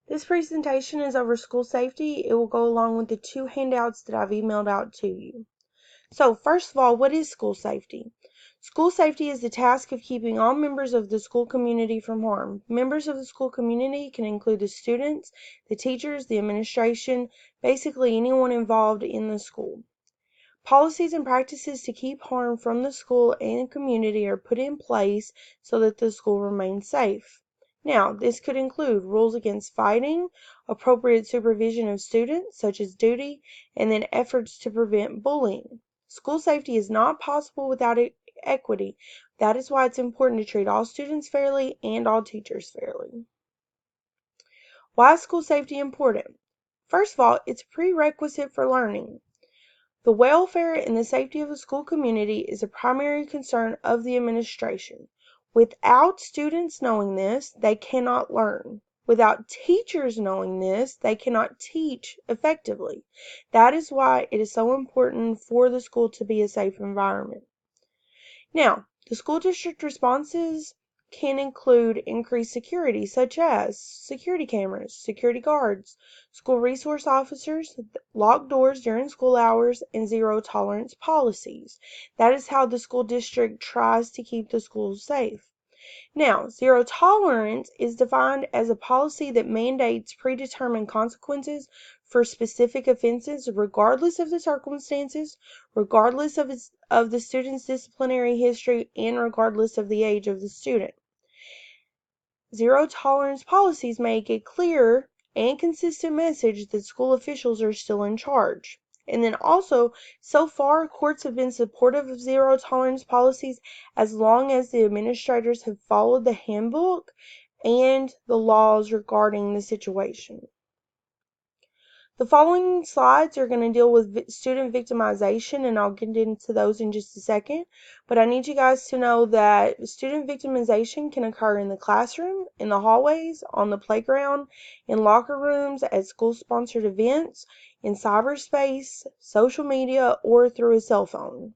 This presentation is over school safety. It will go along with the 2 handouts that I've emailed out to you. So first of all, what is school safety? School safety is the task of keeping all members of the school community from harm. Members of the school community can include the students, the teachers, the administration, basically anyone involved in the school. Policies and practices to keep harm from the school and community are put in place so that the school remains safe. Now, this could include rules against fighting, appropriate supervision of students, such as duty, and then efforts to prevent bullying. School safety is not possible without equity. That is why it's important to treat all students fairly and all teachers fairly. Why is school safety important? First of all, it's a prerequisite for learning. The welfare and the safety of the school community is a primary concern of the administration. Without students knowing this, they cannot learn. Without teachers knowing this, they cannot teach effectively. That is why it is so important for the school to be a safe environment. Now, the school district responses can include increased security, such as security cameras, security guards, school resource officers, locked doors during school hours, and zero tolerance policies. That is how the school district tries to keep the schools safe. Now, zero tolerance is defined as a policy that mandates predetermined consequences for specific offenses, regardless of the circumstances, regardless of the student's disciplinary history, and regardless of the age of the student. Zero tolerance policies make a clear and consistent message that school officials are still in charge. And then also, so far, courts have been supportive of zero tolerance policies as long as the administrators have followed the handbook and the laws regarding the situation. The following slides are going to deal with student victimization, and I'll get into those in just a second. But I need you guys to know that student victimization can occur in the classroom, in the hallways, on the playground, in locker rooms, at school-sponsored events, in cyberspace, social media, or through a cell phone.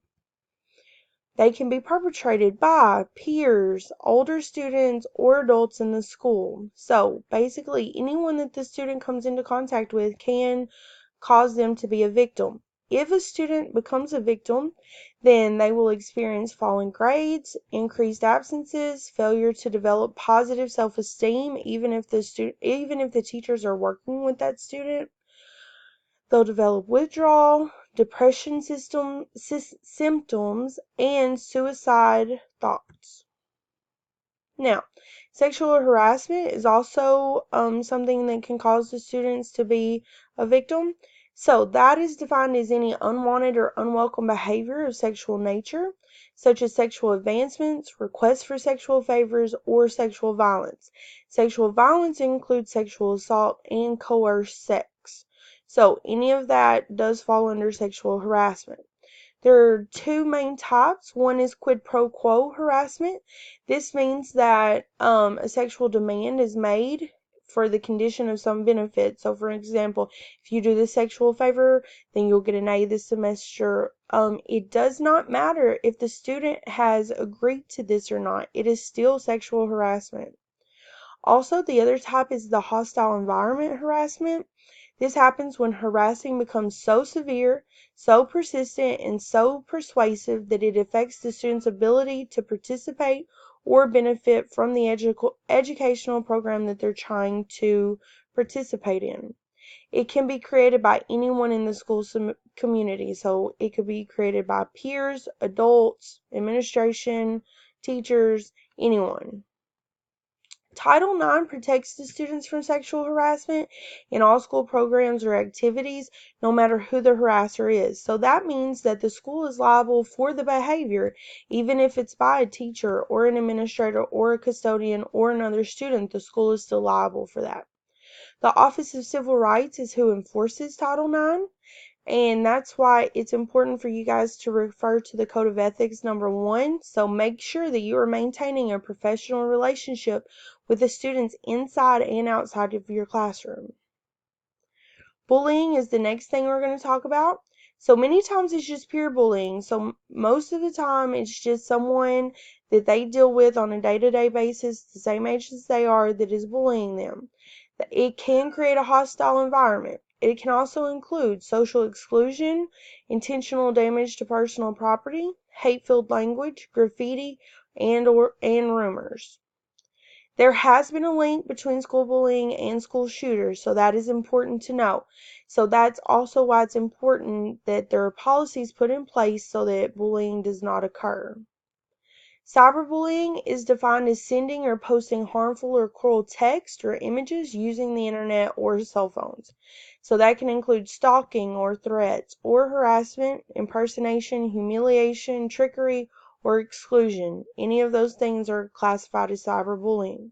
They can be perpetrated by peers, older students, or adults in the school. So basically, anyone that the student comes into contact with can cause them to be a victim. If a student becomes a victim, then they will experience falling grades, increased absences, failure to develop positive self-esteem, even if the teachers are working with that student. They'll develop withdrawal, depression symptoms, and suicide thoughts. Now, sexual harassment is also something that can cause the students to be a victim. So that is defined as any unwanted or unwelcome behavior of sexual nature, such as sexual advancements, requests for sexual favors, or sexual violence. Sexual violence includes sexual assault and coerced sex. So any of that does fall under sexual harassment. There are 2 main types. One is quid pro quo harassment. This means that a sexual demand is made for the condition of some benefit. So, for example, if you do the sexual favor, then you'll get an A this semester. It does not matter if the student has agreed to this or not. It is still sexual harassment. Also, the other type is the hostile environment harassment. This happens when harassing becomes so severe, so persistent, and so persuasive that it affects the student's ability to participate or benefit from the educational program that they're trying to participate in. It can be created by anyone in the school community. So it could be created by peers, adults, administration, teachers, anyone. Title IX protects the students from sexual harassment in all school programs or activities, no matter who the harasser is. So that means that the school is liable for the behavior, even if it's by a teacher or an administrator or a custodian or another student, the school is still liable for that. The Office of Civil Rights is who enforces Title IX. And that's why it's important for you guys to refer to the Code of Ethics #1. So make sure that you are maintaining a professional relationship with the students inside and outside of your classroom. Bullying is the next thing we're going to talk about. So many times it's just peer bullying. So most of the time it's just someone that they deal with on a day-to-day basis, the same age as they are, that is bullying them. It can create a hostile environment. It can also include social exclusion, intentional damage to personal property, hate-filled language, graffiti, and rumors. There has been a link between school bullying and school shooters, so that is important to know. So that's also why it's important that there are policies put in place so that bullying does not occur. Cyberbullying is defined as sending or posting harmful or cruel text or images using the internet or cell phones. So that can include stalking or threats or harassment, impersonation, humiliation, trickery, or exclusion. Any of those things are classified as cyberbullying.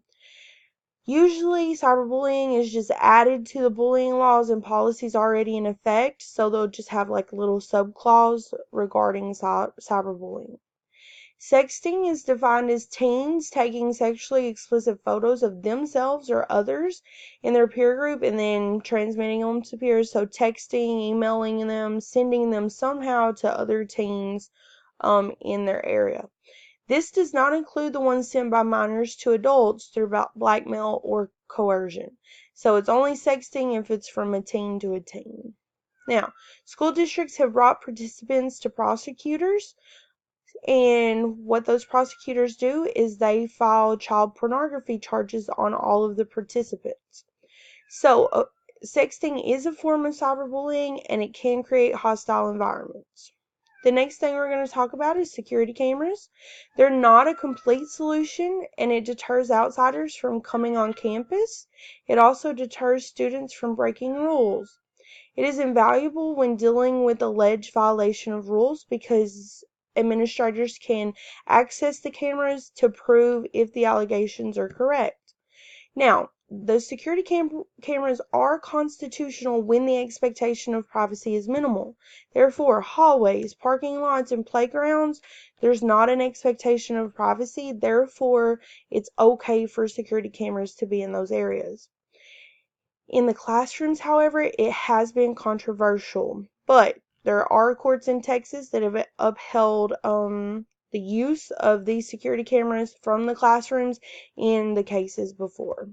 Usually, cyberbullying is just added to the bullying laws and policies already in effect, so they'll just have like a little subclause regarding cyberbullying. Sexting is defined as teens taking sexually explicit photos of themselves or others in their peer group and then transmitting them to peers. So texting, emailing them, sending them somehow to other teens in their area. This does not include the ones sent by minors to adults through blackmail or coercion. So it's only sexting if it's from a teen to a teen. Now, school districts have brought participants to prosecutors, and what those prosecutors do is they file child pornography charges on all of the participants. So, sexting is a form of cyberbullying, and it can create hostile environments. The next thing we're going to talk about is security cameras. They're not a complete solution, and it deters outsiders from coming on campus. It also deters students from breaking rules. It is invaluable when dealing with alleged violation of rules because administrators can access the cameras to prove if the allegations are correct. Now, the security cameras are constitutional when the expectation of privacy is minimal. Therefore, hallways, parking lots, and playgrounds, there's not an expectation of privacy. Therefore, it's okay for security cameras to be in those areas. In the classrooms, however, it has been controversial, but there are courts in Texas that have upheld the use of these security cameras from the classrooms in the cases before.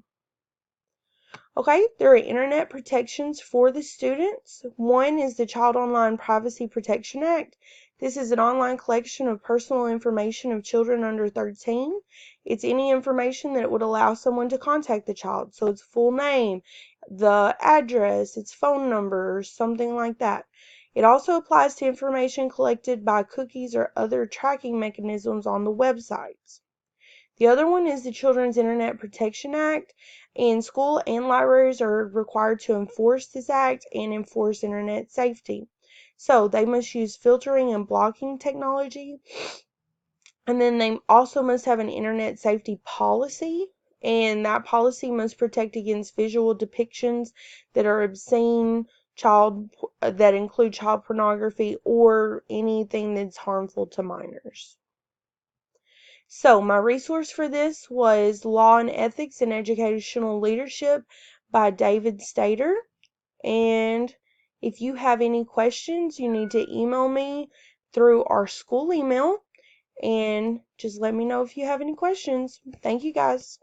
Okay, there are internet protections for the students. One is the Child Online Privacy Protection Act. This is an online collection of personal information of children under 13. It's any information that would allow someone to contact the child. So its full name, the address, its phone number, something like that. It also applies to information collected by cookies or other tracking mechanisms on the websites. The other one is the Children's Internet Protection Act, and school and libraries are required to enforce this act and enforce internet safety. So they must use filtering and blocking technology, and then they also must have an internet safety policy, and that policy must protect against visual depictions that are obscene, that include child pornography or anything that's harmful to minors. So, my resource for this was Law and Ethics in Educational Leadership by David Stater. And if you have any questions, you need to email me through our school email and just let me know if you have any questions. Thank you guys.